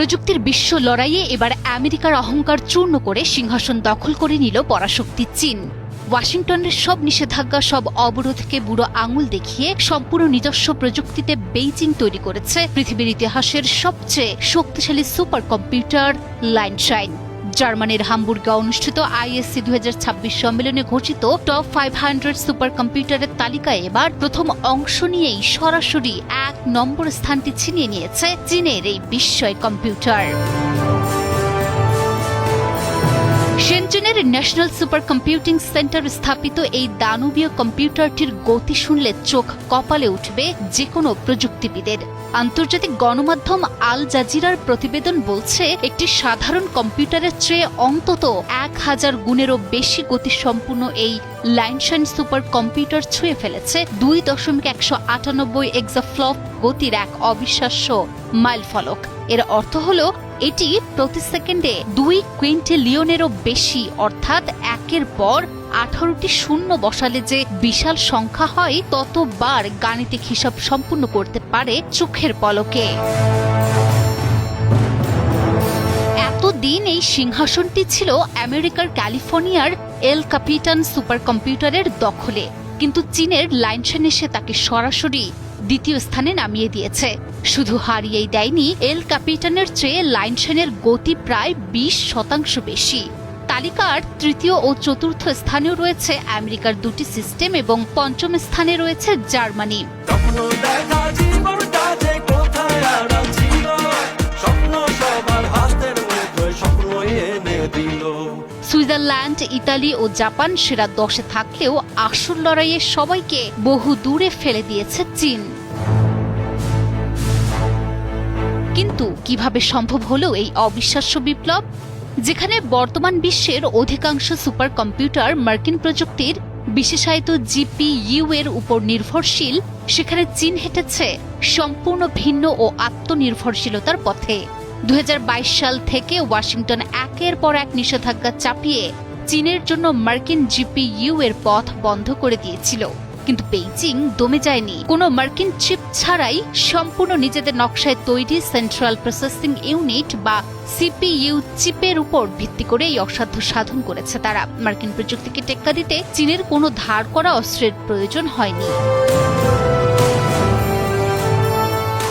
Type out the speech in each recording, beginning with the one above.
প্রযুক্তির বিশ্ব লড়াইয়ে এবার আমেরিকার অহংকার চূর্ণ করে সিংহাসন দখল করে নিল পরাশক্তি চীন। ওয়াশিংটনের সব নিষেধাজ্ঞা, সব অবরোধকে বুড়ো আঙুল দেখিয়ে সম্পূর্ণ নিজস্ব প্রযুক্তিতে বেইজিং তৈরি করেছে পৃথিবীর ইতিহাসের সবচেয়ে শক্তিশালী সুপার কম্পিউটার লাইনশাইন। জার্মানির হামবুর্গে অনুষ্ঠিত আইএসসি 2026 সম্মেলনে ঘোষিত টপ 500 সুপার কম্পিউটারের তালিকায় এবার প্রথম অংশ নিয়েই সরাসরি 1 নম্বর স্থানটি ছিনিয়ে নিয়েছে চীনের এই বিস্ময় কম্পিউটার। শেনচেনের ন্যাশনাল সুপার কম্পিউটিং সেন্টার স্থাপিত এই দানবীয় কম্পিউটারটির গতি শুনলে চোখ কপালে উঠবে যে কোনো প্রযুক্তিবিদের। আন্তর্জাতিক গণমাধ্যম আল জাজিরার প্রতিবেদন বলছে, একটি সাধারণ কম্পিউটারের চেয়ে অন্তত 1000 গুণেরও বেশি গতিসম্পন্ন এই লাইনশাইন সুপার কম্পিউটার ছুঁয়ে ফেলেছে 2.198 এক্সাফ্লপ গতির এক অবিশ্বাস্য মাইলফলক। এর অর্থ হল এটি প্রতি সেকেন্ডে 2 কুইন্টিলিয়নেরও বেশি, অর্থাৎ একের পর 18টি শূন্য বসালে যে বিশাল সংখ্যা হয় ততবার গাণিতিক হিসাব সম্পূর্ণ করতে পারে চোখের পলকে। এতদিন এই সিংহাসনটি ছিল আমেরিকার ক্যালিফোর্নিয়ার এল ক্যাপিটান সুপার কম্পিউটারের দখলে, কিন্তু চীনের লাইনশাইন এসে তাকে সরাসরি দ্বিতীয় স্থানে নামিয়ে দিয়েছে। শুধু হারিয়েই দেয়নি, এল ক্যাপিটানের চেয়ে লাইনশাইনের গতি প্রায় 20% বেশি। তালিকার তৃতীয় ও চতুর্থ স্থানেও রয়েছে আমেরিকার 2টি সিস্টেম এবং পঞ্চম স্থানে রয়েছে জার্মানি। সুইজারল্যান্ড, ইতালি ও জাপান সেরা 10-এ থাকলেও আসল লড়াইয়ে সবাইকে বহু দূরে ফেলে দিয়েছে চীন। কিন্তু কিভাবে সম্ভব হলো এই অবিশ্বাস্য বিপ্লব? যেখানে বর্তমান বিশ্বের অধিকাংশ সুপার কম্পিউটার মার্কিন প্রযুক্তির বিশেষায়িত জিপিইউ এর উপর নির্ভরশীল, সেখানে চীন হেঁটেছে সম্পূর্ণ ভিন্ন ও আত্মনির্ভরশীলতার পথে। 2022 সাল থেকে ওয়াশিংটন একের পর এক নিষেধাজ্ঞা চাপিয়ে চীনের জন্য মার্কিন জিপিইউ এর পথ বন্ধ করে দিয়েছিল। কিন্তু বেইজিং দমে যায়নি। কোনো মার্কিন চিপ ছাড়াই সম্পূর্ণ নিজেদের নকশায় তৈরি সেন্ট্রাল প্রসেসিং ইউনিট বা সিপিইউ চিপের উপর ভিত্তি করে এই অসাধ্য সাধন করেছে তারা। মার্কিন প্রযুক্তিকে টেক্কা দিতে চীনের কোনো ধার করা অস্ত্রের প্রয়োজন হয়নি।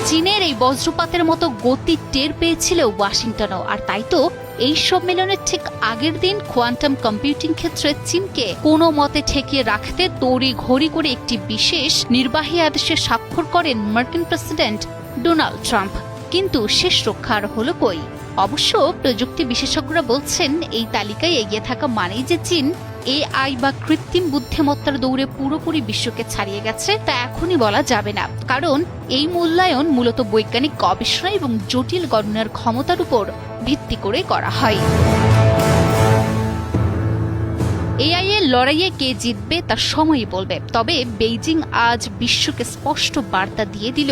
চীনের এই বজ্রপাতের মতো গতি টের পেয়েছিল ওয়াশিংটনও, আর তাই তো এই সম্মেলনের ঠিক আগের দিন কোয়ান্টাম কম্পিউটিং ক্ষেত্রে চীনকে কোনো মতে ঠেকিয়ে রাখতে তড়ি ঘড়ি করে একটি বিশেষ নির্বাহী আদেশে স্বাক্ষর করেন মার্কিন প্রেসিডেন্ট ডোনাল্ড ট্রাম্প। কিন্তু শেষ রক্ষার হলো কই? অবশ্য প্রযুক্তি বিশেষজ্ঞরা বলছেন, এই তালিকায় এগিয়ে থাকা মানেই যে চীন এআই বা কৃত্রিম বুদ্ধিমত্তার দৌড়ে পুরোপুরি বিশ্বকে ছাড়িয়ে গেছে তা এখনই বলা যাবে না, কারণ এই মূল্যায়ন মূলত বৈজ্ঞানিক গবেষণা এবং জটিল গণনার ক্ষমতার উপর ভিত্তি করে করা হয়। এআই এর লড়াইয়ে কে জিতবে তা সময়ই বলবে। তবে বেইজিং আজ বিশ্বকে স্পষ্ট বার্তা দিয়ে দিল,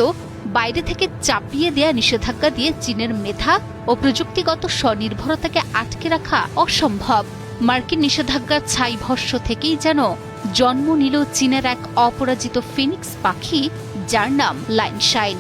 বাইরে থেকে চাপিয়ে দেয়া নিষেধাজ্ঞা দিয়ে চীনের মেধা ও প্রযুক্তিগত স্বনির্ভরতাকে আটকে রাখা অসম্ভব। মার্কিন নিষেধাজ্ঞার ছাই ভস্য থেকেই যেন জন্ম নিল চীনের এক অপরাজিত ফিনিক্স পাখি, যার নাম লাইনশাইন।